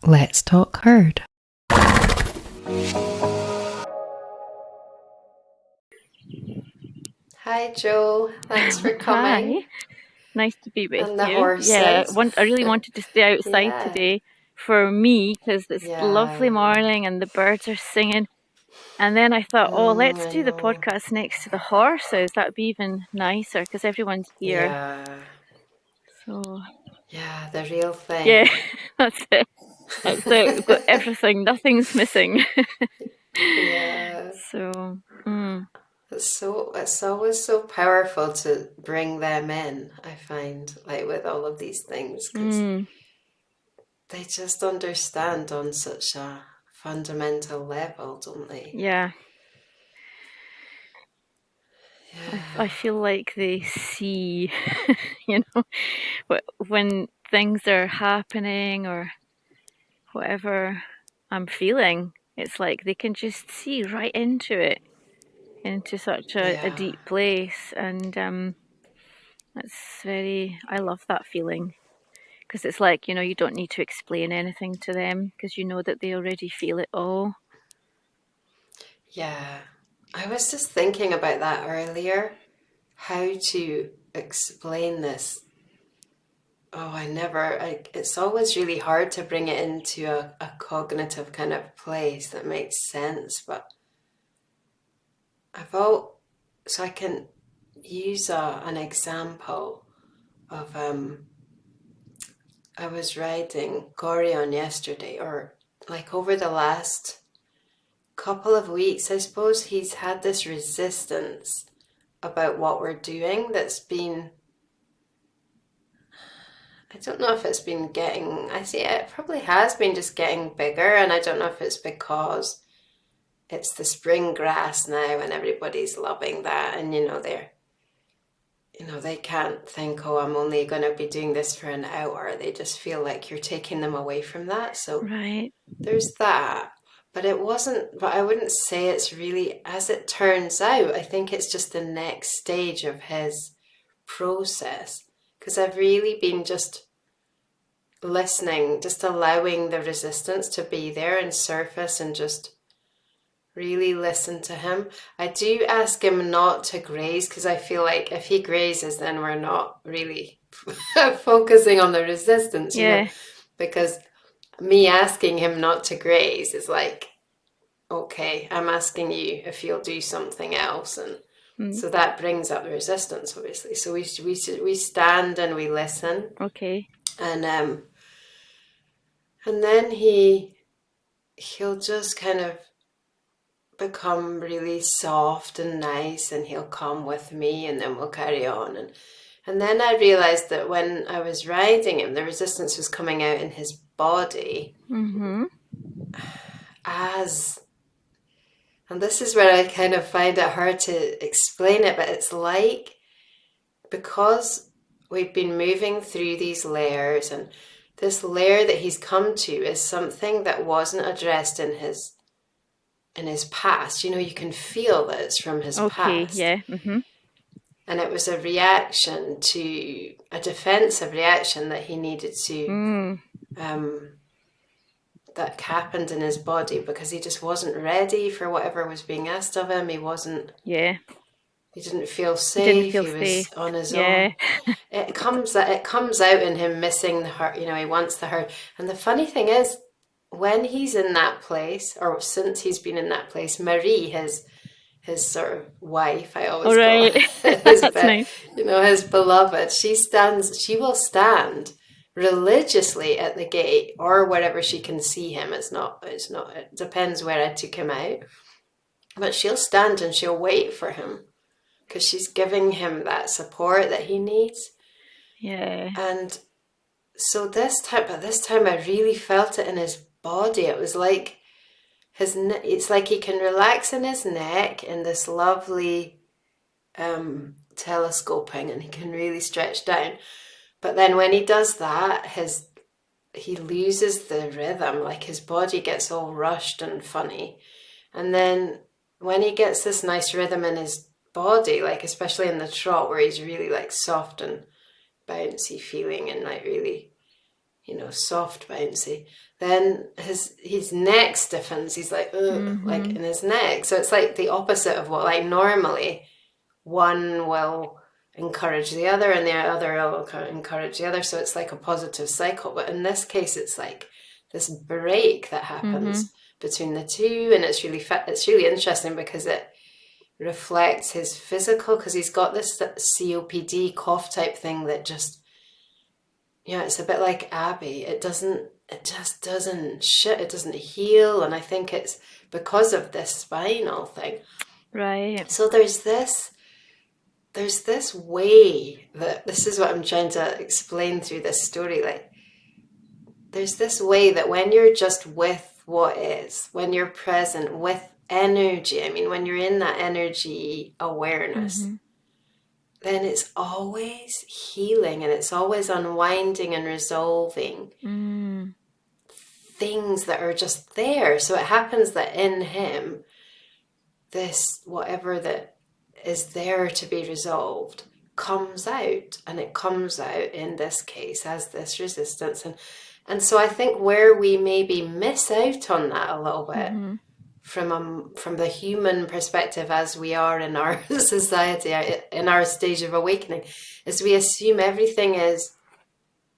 Let's talk herd. Hi, Joe. Thanks for Hi, coming. nice to be with And the you. Yeah, horses. I really wanted to stay outside Yeah. today for me because it's lovely Yeah. morning and the birds are singing. And then I thought, oh, let's I do the know. podcast next to the horses. That'd be even nicer because everyone's here. Yeah. So, Yeah, the real yeah, thing. that's it. That's it. We've got everything. Nothing's missing. Yeah. So, It's always so powerful to bring them in, I find, like with all of these things, because they just understand on such a fundamental level, don't they? yeah. Yeah. I feel like they see, you know, when things are happening or whatever I'm feeling, it's like they can just see right into it, into such a Yeah. deep place. And I love that feeling because it's like, you don't need to explain anything to them because you know that they already feel it all. Yeah. I was just thinking about that earlier, how to explain this. It's always really hard to bring it into a cognitive kind of place that makes sense, but so I can use an example of, I was riding Gorion yesterday, or like over the last couple of weeks, I suppose he's had this resistance about what we're doing that's been, I don't know if it's been getting, I see it probably has been just getting bigger, and I don't know if it's because it's the spring grass now and everybody's loving that, and they can't think, oh, I'm only going to be doing this for an hour. They just feel like you're taking them away from that. So Right. there's that. But I wouldn't say it's really, as it turns out, I think it's just the next stage of his process. Because I've really been just listening, just allowing the resistance to be there and surface and just really listen to him. I do ask him not to graze because I feel like if he grazes, then we're not really focusing on the resistance, Yeah. because me asking him not to graze is like, okay, I'm asking you if you'll do something else, and so that brings up the resistance, obviously. So we stand and we listen, Okay. and then he'll just kind of become really soft and nice, and he'll come with me, and then we'll carry on, and then I realized that when I was riding him, the resistance was coming out in his body as, and this is where I kind of find it hard to explain it, but it's like, because we've been moving through these layers, and this layer that he's come to is something that wasn't addressed in his past. You can feel that it's from his Okay. past. Yeah. And it was a reaction to a defensive reaction that he needed to, that happened in his body because he just wasn't ready for whatever was being asked of him. Yeah. He didn't feel He didn't safe. feel He was safe. on his Yeah. own. It comes out in him missing the herd. He wants the herd. And the funny thing is, when he's in that place, or since he's been in that place, Marie, his sort of wife, I All always call right. her, That's nice. his beloved, she will stand religiously at the gate or wherever she can see him. It depends where I took him out, but she'll stand and she'll wait for him because she's giving him that support that he needs. Yeah. And so this time I really felt it in his body. It was like it's like he can relax in his neck in this lovely telescoping, and he can really stretch down. But then when he does that, he loses the rhythm, like his body gets all rushed and funny. And then when he gets this nice rhythm in his body, like especially in the trot where he's really like soft and bouncy feeling and like really, soft, bouncy. Then his neck stiffens. He's like, ugh, like in his neck. So it's like the opposite of what, like normally one will encourage the other and the other will encourage the other. So it's like a positive cycle. But in this case, it's like this break that happens between the two. And it's really interesting because it reflects his physical, because he's got this COPD cough type thing that just, it's a bit like Abby. It just doesn't it doesn't heal. And I think it's because of this spinal thing. Right. So there's this way that, this is what I'm trying to explain through this story. Like, there's this way that when you're just with what is, when you're present with energy, I mean, when you're in that energy awareness, then it's always healing and it's always unwinding and resolving things that are just there. So it happens that in him, this whatever that is there to be resolved comes out, and it comes out in this case as this resistance. And so I think where we maybe miss out on that a little bit from the human perspective, as we are in our society, in our stage of awakening, is we assume everything is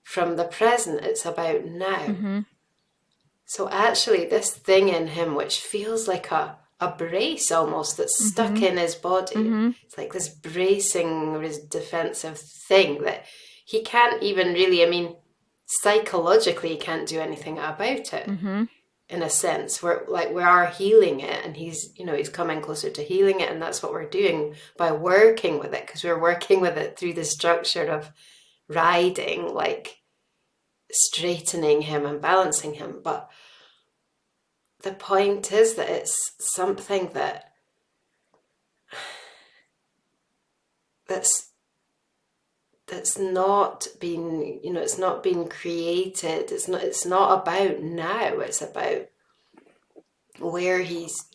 from the present. It's about now. So actually this thing in him, which feels like a brace almost, that's stuck in his body. It's like this bracing, defensive thing that he can't even really, I mean, psychologically he can't do anything about it. In a sense, we are healing it, and he's coming closer to healing it, and that's what we're doing by working with it, because we're working with it through the structure of riding, like straightening him and balancing him. But the point is that it's something that's not been, it's not been created. It's not about now. It's about where he's,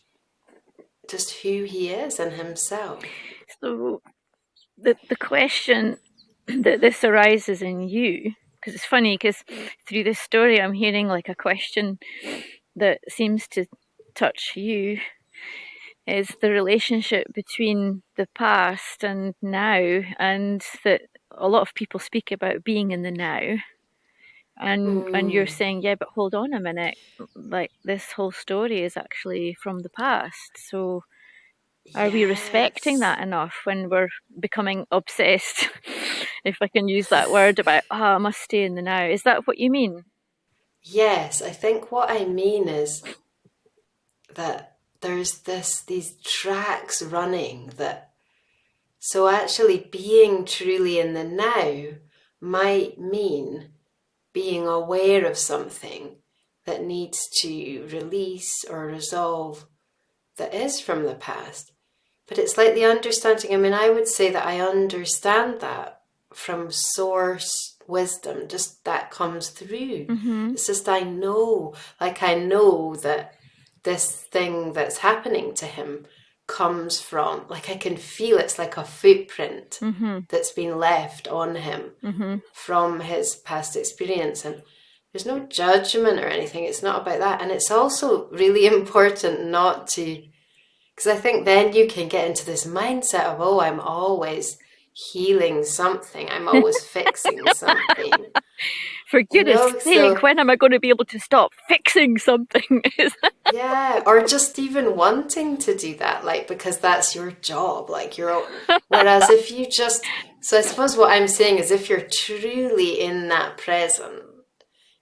just who he is and himself. So the question that this arises in you, because it's funny, because through this story I'm hearing like a question that seems to touch you, is the relationship between the past and now, and that a lot of people speak about being in the now, and you're saying, yeah, but hold on a minute, like this whole story is actually from the past. So are we respecting that enough when we're becoming obsessed, if I can use that word, about, I must stay in the now? Is that what you mean? Yes, I think what I mean is that there's these tracks running that, so actually being truly in the now might mean being aware of something that needs to release or resolve that is from the past. But it's like the understanding, I mean, I would say that I understand that from source wisdom, just that comes through. It's just I know that this thing that's happening to him comes from, like, I can feel it's like a footprint that's been left on him from his past experience. And there's no judgment or anything. It's not about that. And it's also really important not to, because I think then you can get into this mindset of, oh, I'm always healing something. I'm always fixing something. For goodness sake, when am I going to be able to stop fixing something? Yeah, or just even wanting to do that, like, because that's your job, like whereas if you just, so I suppose what I'm saying is, if you're truly in that present,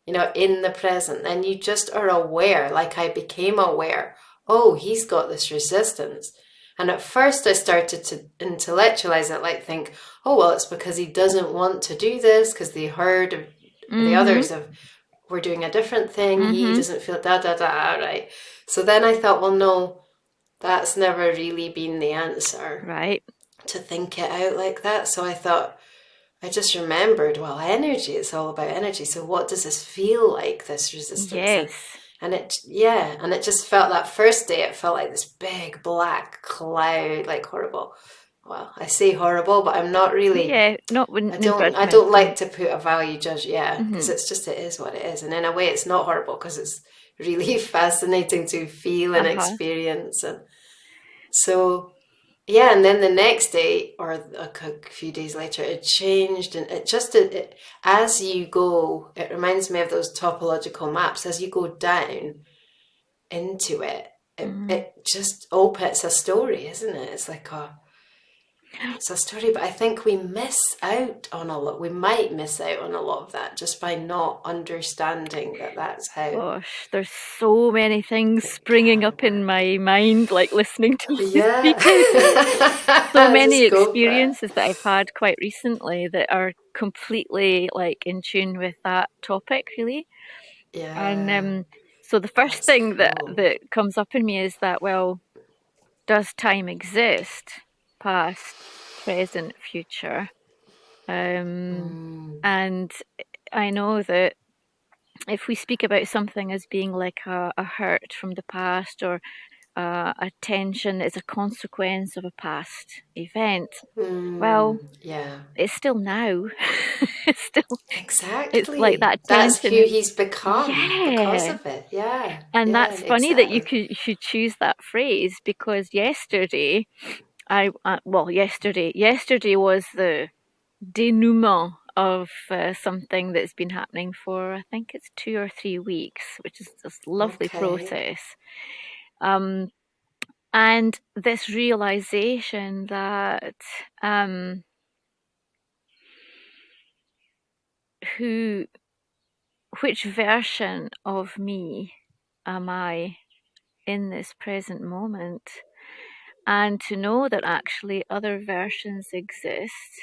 in the present, then you just are aware, like I became aware, oh, he's got this resistance. And at first I started to intellectualize it, like think, oh, well, it's because he doesn't want to do this, because they heard the others were doing a different thing. He doesn't feel right? So then I thought, well, no, that's never really been the answer. Right. To think it out like that. So I thought, I just remembered, well, energy, it's all about energy. So what does this feel like, this resistance? Yes. And it just felt, that first day, it felt like this big black cloud, like horrible. well, I say horrible, but I'm not really. Yeah, not with I no don't. I judgment. don't like to put a value judge. Yeah, because Mm-hmm. it's just it is what it is, and in a way, it's not horrible because it's really fascinating to feel and Uh-huh. experience, and so yeah. And then the next day or a few days later, it changed, and as you go, it reminds me of those topological maps. As you go down into it, Mm-hmm. it just opens a story, isn't it? It's a story, but I think we miss out on a lot. We might miss out on a lot of that just by not understanding that that's how Gosh, there's so many things it springing can up in work. my mind, like listening to you Yeah. speak out there. So many Just go for it. experiences that I've had quite recently that are completely like in tune with that topic, really. And Yeah, so the first that's thing that cool. that comes up in me is that, well, does time exist? Past, present, future. Um, Mm, and I know that if we speak about something as being like a hurt from the past or a tension is a consequence of a past event, well, yeah, it's still now. it's still, it's like exactly. that That's tension who is, he's become because yeah. of it. Yeah, And yeah, that's funny that exactly. you should choose that phrase because yesterday, yesterday was the denouement of something that's been happening for I think it's 2 or 3 weeks, which is this lovely Okay. process. Um, and this realization that um, who, which version of me am I in this present moment? And to know that actually other versions exist,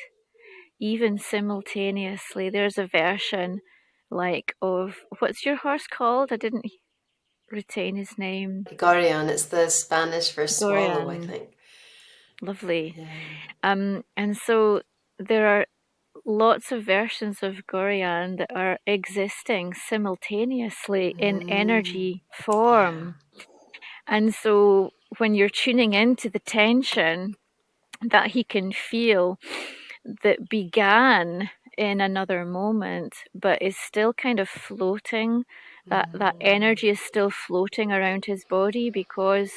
even simultaneously. There's a version like of what's your horse called? I didn't retain his name. Gorion, it's the Spanish for swallow, I Gorian, think. lovely. Yeah. And so there are lots of versions of Gorian that are existing simultaneously in Mm, energy yeah. form. And so when you're tuning into the tension that he can feel that began in another moment, but is still kind of floating, that energy is still floating around his body because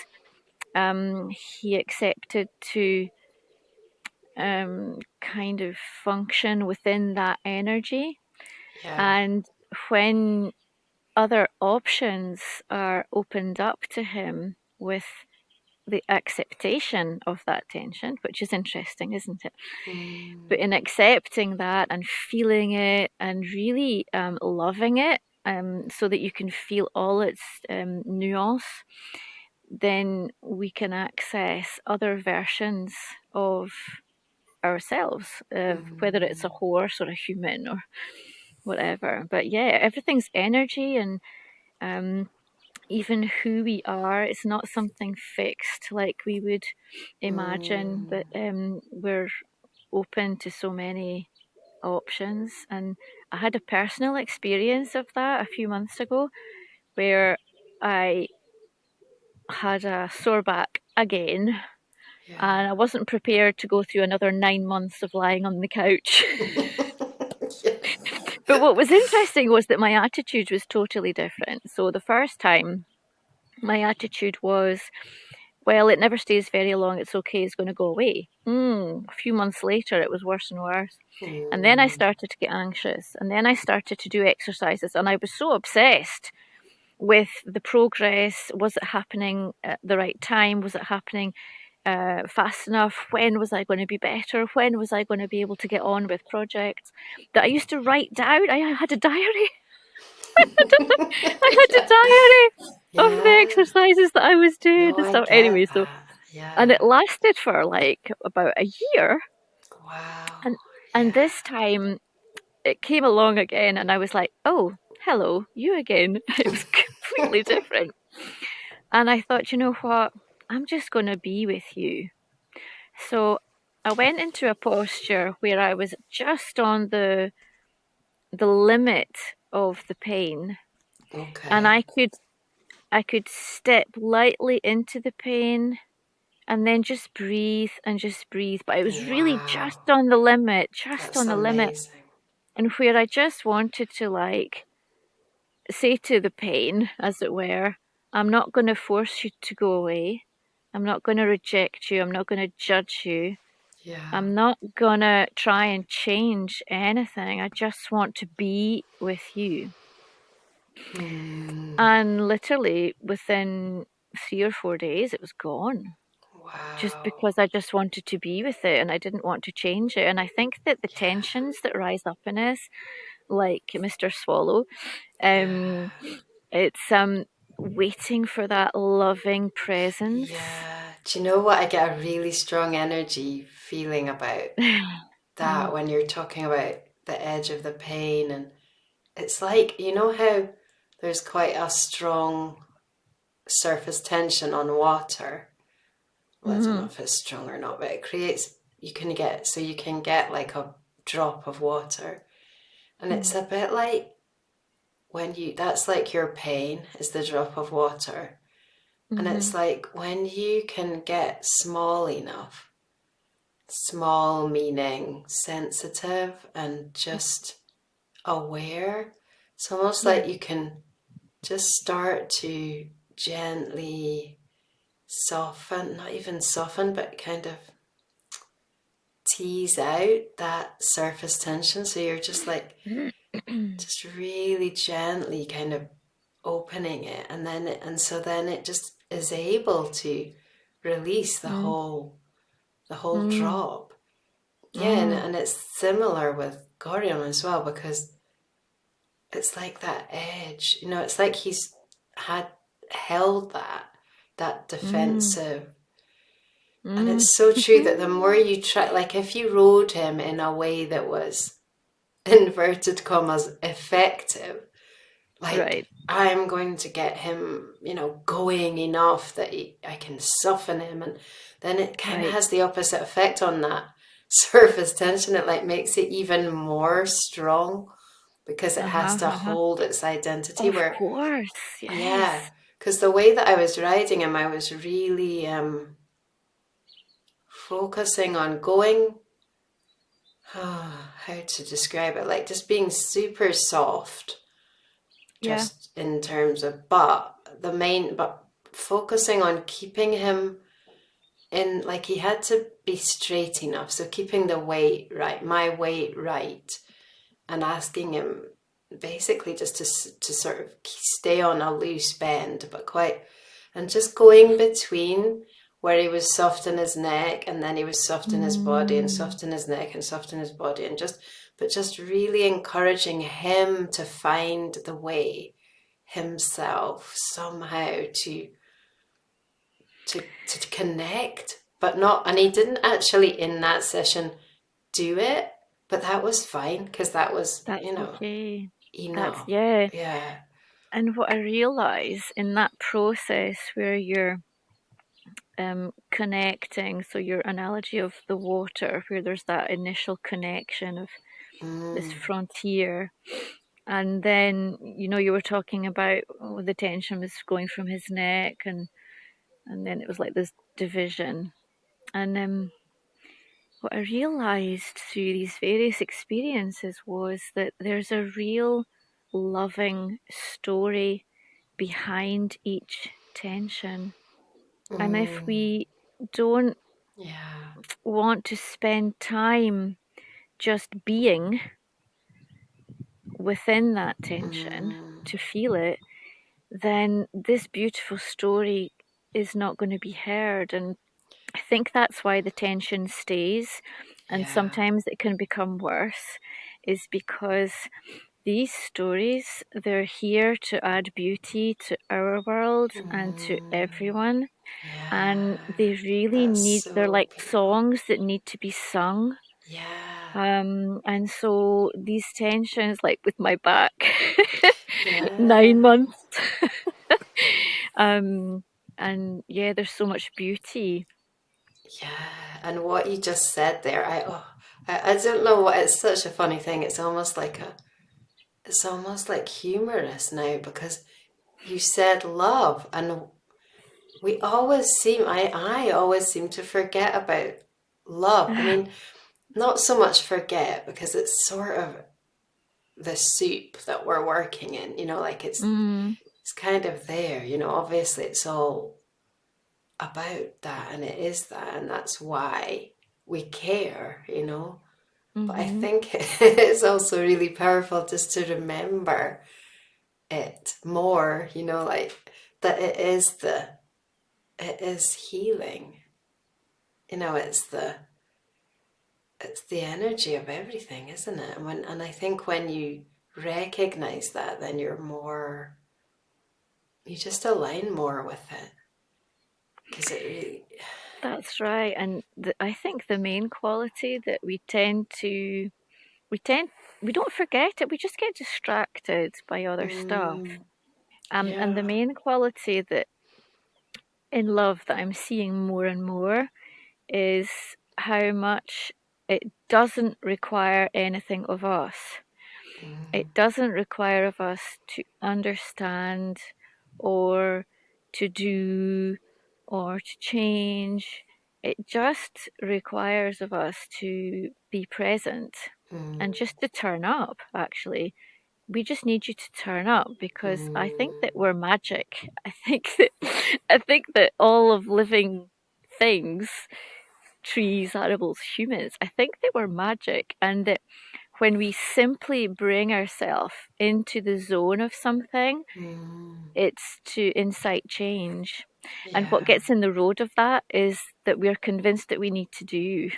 he accepted to kind of function within that energy. Yeah. And when other options are opened up to him with the acceptation of that tension, which is interesting, isn't it? But Mm, in accepting that and feeling it and really loving it, so that you can feel all its nuance, then we can access other versions of ourselves, whether it's a mm, horse or a human or whatever. But yeah, everything's energy, and um, even who we are, it's not something fixed like we would imagine, mm. but we're open to so many options. And I had a personal experience of that a few months ago where I had a sore back again, and I Yeah. wasn't prepared to go through another 9 months of lying on the couch. Yeah. But what was interesting was that my attitude was totally different. So the first time, my attitude was, well, it never stays very long. It's okay. It's going to go away. A few months later, it was worse and worse. And then I Mm, started to get anxious. And then I started to do exercises. And I was so obsessed with the progress. Was it happening at the right time? Was it happening fast enough? When was I going to be better? When was I going to be able to get on with projects? That I used to write down. I had a diary. I had a yeah. diary of the Yeah. exercises that I was doing No, and I stuff. get Anyway, so that. and Yeah. it lasted for like about a year, Wow. and Yeah. this time it came along again, and I was like, oh, hello, you again. It was completely different, and I thought, you know what? I'm just going to be with you. So I went into a posture where I was just on the limit of the pain, and Okay. I could step lightly into the pain and then just breathe and just breathe. But it was really Wow. just on the limit, just That's on the limit. amazing. And where I just wanted to like say to the pain, as it were, I'm not going to force you to go away. I'm not going to reject you. I'm not going to judge you. Yeah. I'm not going to try and change anything. I just want to be with you. Hmm. And literally within 3 or 4 days, it was gone. Just Wow. because I just wanted to be with it and I didn't want to change it. And I think that the Yeah. tensions that rise up in us, like Mr. Swallow, Yeah. um, it's waiting for that loving presence. Yeah. Do you know what? I get a really strong energy feeling about that Mm, when you're talking about the edge of the pain. And it's like, you know how there's quite a strong surface tension on water? Well, I don't know mm, if it's strong or not, but it creates, you can get like a drop of water. And it's mm, a bit like that's like your pain is the drop of water. And it's mm, like when you can get small enough, small meaning sensitive and just aware. It's almost yeah. like you can just start to gently soften, not even soften, but kind of tease out that surface tension. So you're just like, just really gently kind of opening it. And so then it just is able to release Mm, the whole mm, drop. Yeah, mm, and it's similar with Gorion as well because it's like that edge. It's like he's had held that mm, defensive. And mm. it's so true that the more you try, like if you rode him in a way that was inverted commas effective, like Right. I'm going to get him, going enough that I can soften him, and then it kind of Right. has the opposite effect on that surface tension. It like makes it even more strong because it has Uh-huh. to Uh-huh. hold its identity. Of Where, course. yeah, Yes. because the way that I was riding him, I was really focusing on going. How to describe it? Like just being super soft Yeah. just in terms of, but focusing on keeping him in, like he had to be straight enough. So keeping the weight right, my weight right, and asking him basically just to sort of stay on a loose bend, but quite, and just going between where he was soft in his neck and then he was soft in his body and Mm, soft in his neck and soft in his body and just really encouraging him to find the way himself somehow to connect, but not, and he didn't actually in that session do it, but that was fine because that was, that's okay. That's, enough. yeah. Yeah. And what I realize in that process where you're connecting, so your analogy of the water, where there's that initial connection of this Mm. frontier, and then you were talking about the tension was going from his neck, and then it was like this division, and what I realized through these various experiences was that there's a real loving story behind each tension. And if Mm. we don't Yeah. want to spend time just being within that tension Mm. to feel it, then this beautiful story is not going to be heard. And I think that's why the tension stays, and Yeah. sometimes it can become worse, is because these stories, they're here to add beauty to our world and to Mm. everyone. And Yeah. they really That's need, they're so like beautiful. songs that need to be sung. Yeah. And so these tensions, like with my back, Yeah. 9 months, um, and yeah, there's so much beauty. Yeah. And what you just said there, I don't know what, it's such a funny thing. It's almost like humorous now because you said love, and we always seem, I always seem to forget about love. I mean, not so much forget because it's sort of the soup that we're working in, like Mm, it's kind of there, obviously it's all about that and it is that and that's why we care. But I mm-hmm. think it's also really powerful just to remember it more, like that it is healing. It's the energy of everything, isn't it? And I think when you recognize that, then you just align more with it because it really. That's right. And I think the main quality that we tend, we don't forget it, we just get distracted by other stuff. Mm, And the yeah. main quality that in love that I'm seeing more and more is how much it doesn't require anything of us. Mm, It doesn't require of us to understand or to do or to change. It just requires of us to be present and mm, just to turn up, actually. We just need you to turn up because I think mm, that we're magic. I think that all of living things, trees, animals, humans, I think that we're magic and that when we simply bring ourselves into the zone of something, mm. it's to incite change. And what Yeah, gets in the road of that is that we're convinced that we need to do.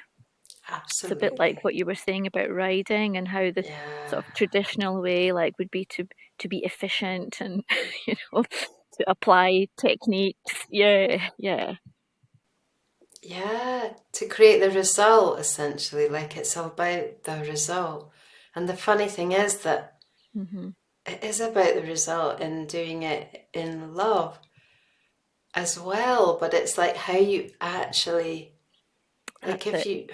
It's a bit like absolutely. what you were saying about riding and how the Yeah. sort of traditional way like would be to be efficient and you know to apply techniques. Yeah, yeah. Yeah, to create the result essentially, like it's all about the result. And the funny thing is that Hmm. it is about the result in doing it in love as well, but it's like how you actually like That's it.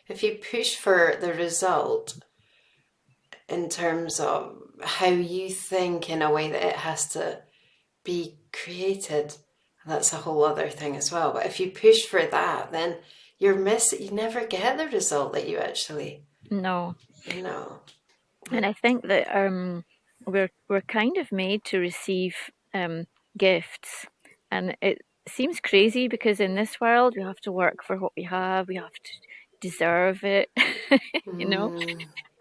if you push for the result in terms of how you think in a way that it has to be created, that's a whole other thing as well. But if you push for that, then you never get the result that you actually, No. you know. And Like, I think that we're kind of made to receive gifts, and it seems crazy because in this world we have to work for what we have, we have to deserve it, you know.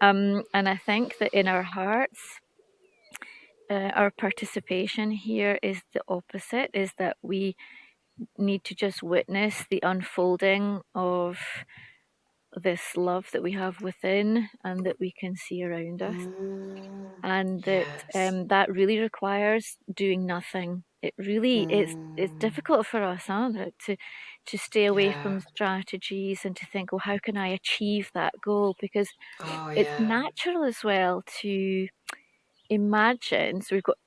mm, And I think that in our hearts, our participation here is the opposite: is that we need to just witness the unfolding of this love that we have within and that we can see around us. mm, And that yes. that really requires doing nothing. It really it's Mm, difficult for us, huh, to stay away yeah. from strategies and to think, well, how can I achieve that goal? Because Oh, it's yeah. natural as well to imagine. So we've got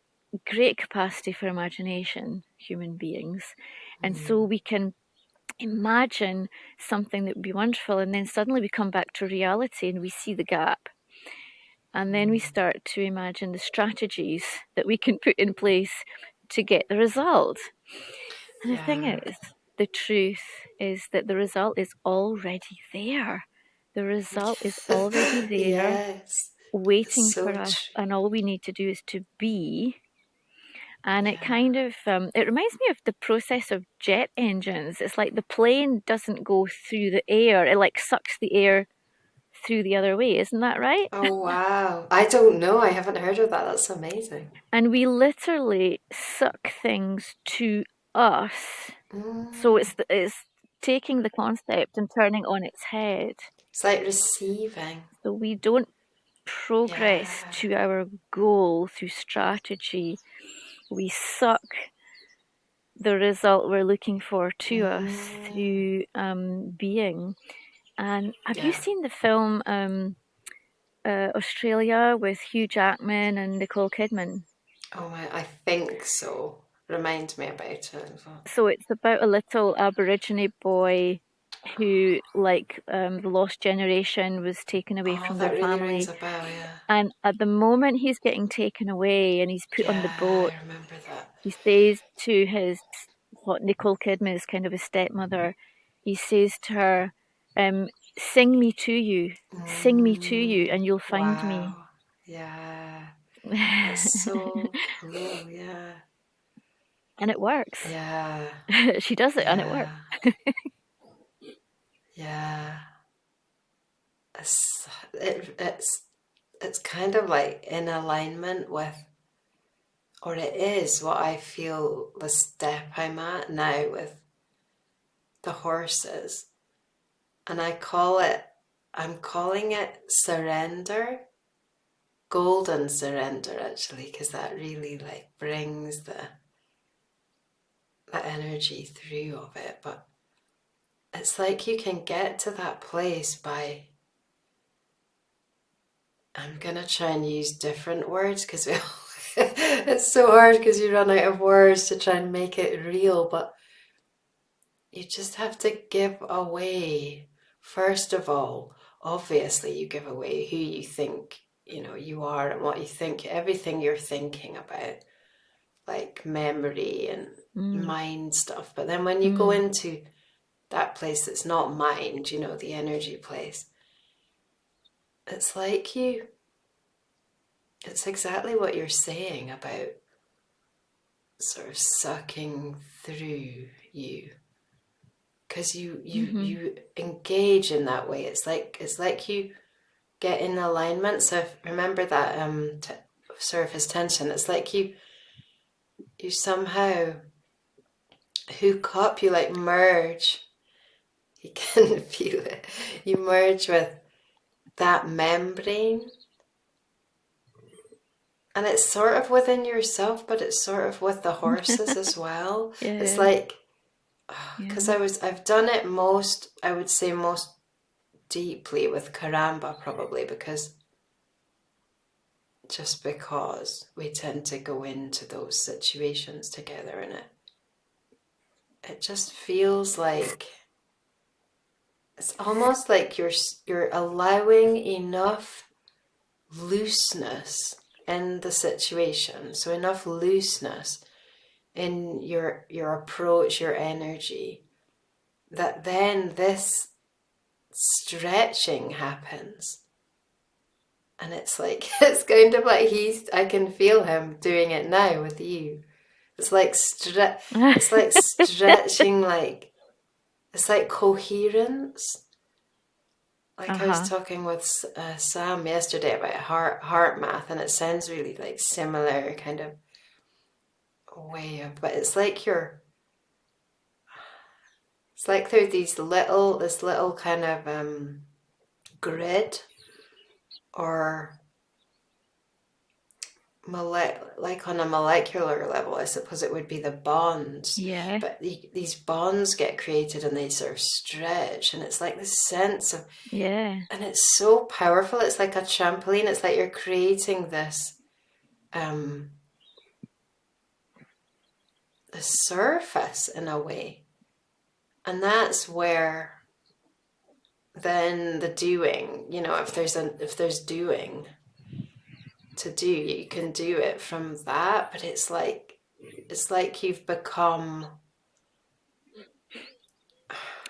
great capacity for imagination, human beings, and Mm, so we can imagine something that would be wonderful, and then suddenly we come back to reality and we see the gap. And then we mm, start to imagine the strategies that we can put in place to get the result. And the thing yeah. is, the truth is that the result is already there. The result is already there, Yes. waiting So for us, true. and all we need to do is to be. And it Yeah. kind of it reminds me of the process of jet engines. It's like the plane doesn't go through the air; it like sucks the air through the other way. Isn't that right? Oh, wow. I don't know. I haven't heard of that. That's amazing. And we literally suck things to us. So Mm. it's taking the concept and turning it on its head. It's like receiving. So we don't progress Yeah. to our goal through strategy. We suck the result we're looking for to us Mm. through being. And have you Yeah. seen the film Australia with Hugh Jackman and Nicole Kidman? Oh my, I think so. Remind me about it as well. So it's about a little Aborigine boy who, like the lost generation, was taken away Oh, from their that really rings family. a bell, yeah. And at the moment he's getting taken away and he's put on the Yeah, boat, I remember that. he says to his what Nicole Kidman is kind of a stepmother. He says to her, "Sing me to you, sing me to you, and you'll find me." Wow. Yeah. That's so cool. Yeah. And it works. Yeah. She does it, and it works. Yeah. Yeah. It's, it's kind of like in alignment with, or it is what I feel the step I'm at now with the horses. And I'm calling it surrender, golden surrender actually, because that really like brings the energy through of it. But it's like you can get to that place by, I'm gonna try and use different words because it's so hard because you run out of words to try and make it real, but you just have to give away. First of all, obviously you give away who you think you are and what you think, everything you're thinking about, like memory and mind stuff. But then when you go into that place that's not mind, the energy place, it's like it's exactly what you're saying about sort of sucking through you, because you engage in that way. It's like you get in alignment. So remember that surface tension. It's like you somehow hook up. You like merge. You can feel it. You merge with that membrane. And it's sort of within yourself, but it's sort of with the horses as well. Yeah. It's like, because I've done it I would say most deeply with Karamba, probably because we tend to go into those situations together, and it just feels like it's almost like you're allowing enough looseness in the situation, so enough looseness in your approach, your energy, that then this stretching happens. And it's like, it's kind of like I can feel him doing it now with you. It's like it's like stretching, like it's like coherence. Like I was talking with Sam yesterday about heart math, and it sounds really like similar kind of way of, but it's like there's this little kind of grid, or like on a molecular level, I suppose it would be the bonds. Yeah. But these bonds get created and they sort of stretch, and it's like this sense of, Yeah. and it's so powerful. It's like a trampoline. It's like you're creating this surface in a way. And that's where then the doing, if there's doing to do, you can do it from that. But it's like you've become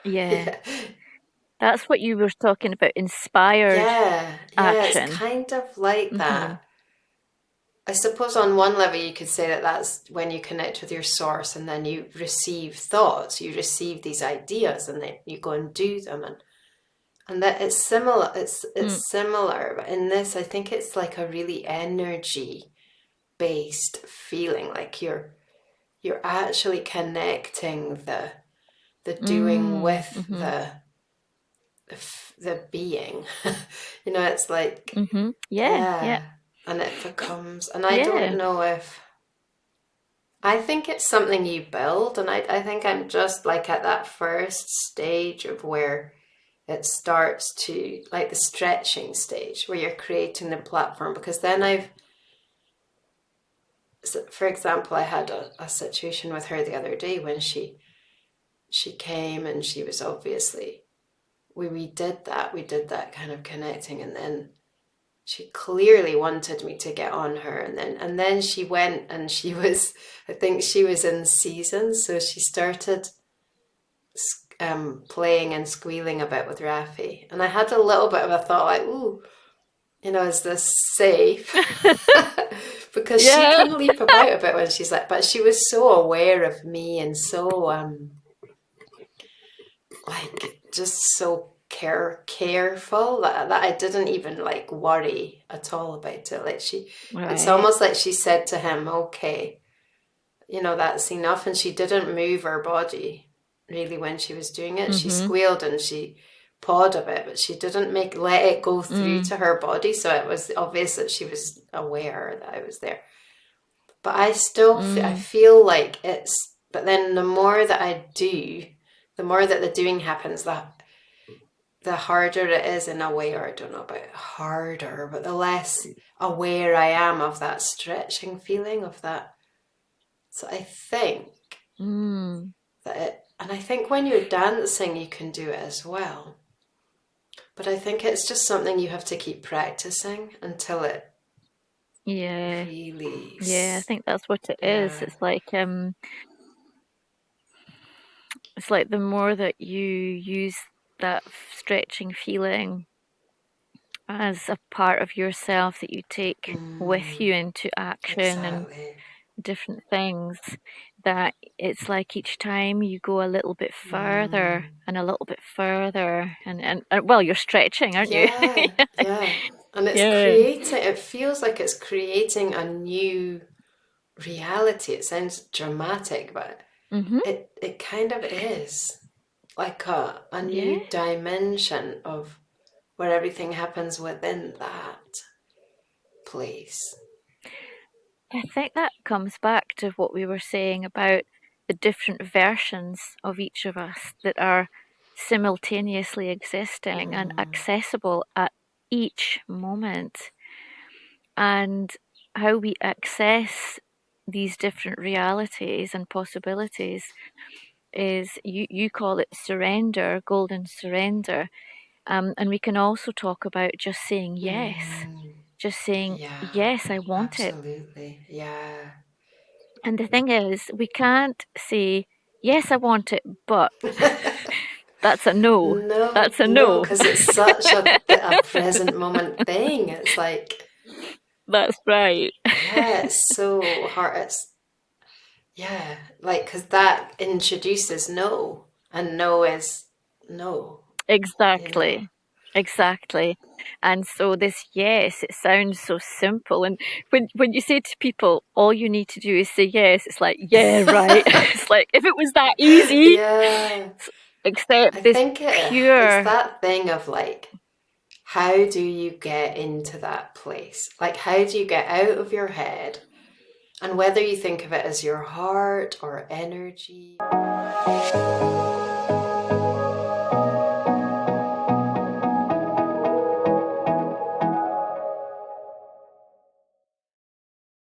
Yeah. That's what you were talking about, inspired action. It's kind of like that. I suppose on one level you could say that that's when you connect with your source, and then you receive thoughts, you receive these ideas, and then you go and do them, and that it's similar. It's similar, but in this, I think it's like a really energy based feeling, like you're actually connecting the doing with the being. It's like Yeah. and it becomes, and I don't know if, I think it's something you build, and I think I'm just like at that first stage of where it starts to, like the stretching stage where you're creating the platform. Because then for example, I had a situation with her the other day when she came, and she was obviously, we did that kind of connecting, and then she clearly wanted me to get on her, and then she went and she was, I think she was in season, so she started playing and squealing a bit with Rafi, and I had a little bit of a thought like, ooh, is this safe? Because she Yeah. can leap about a bit when she's like, but she was so aware of me and so like just so careful that I didn't even like worry at all about it. Like it's Right. almost like she said to him, okay, that's enough. And she didn't move her body really when she was doing it. She Mm-hmm. squealed and she pawed a bit, but she didn't let it go through Mm. to her body. So it was obvious that she was aware that I was there. But I still, I Mm. feel like but then the more that I do, the more that the doing happens, the harder it is in a way, or I don't know about harder, but the less aware I am of that stretching feeling of that. So I think Mm. and I think when you're dancing, you can do it as well. But I think it's just something you have to keep practicing until it Yeah. really, Yeah, I think that's what it is. yeah. It's like the more that you use that stretching feeling as a part of yourself that you take with Mm, you into action and exactly. different things, that it's like each time you go a little bit further Mm. and a little bit further and well, you're stretching, aren't you? Yeah, yeah. And Yeah. it feels like it's creating a new reality. It sounds dramatic, but Mm-hmm. it kind of is like a Yeah. new dimension of where everything happens within that place. I think that comes back to what we were saying about the different versions of each of us that are simultaneously existing and Mm, accessible at each moment, and how we access these different realities and possibilities is you call it surrender, golden surrender. And we can also talk about just saying yes, mm, just saying, yeah, yes, I want it. absolutely. Yeah. And the thing is, we can't say, yes, I want it, but that's a no. No, That's a no, no. because it's such a present moment thing. It's like, That's right. yeah, it's so hard. Yeah, like, because that introduces no, and no is no, you know? Exactly. Exactly. And so this yes, it sounds so simple. And when you say to people, all you need to do is say yes, it's like, yeah, right. It's like if it was that easy, Yeah, except I this think it's pure. that thing of like, how do you get into that place? Like, how do you get out of your head? And whether you think of it as your heart or energy.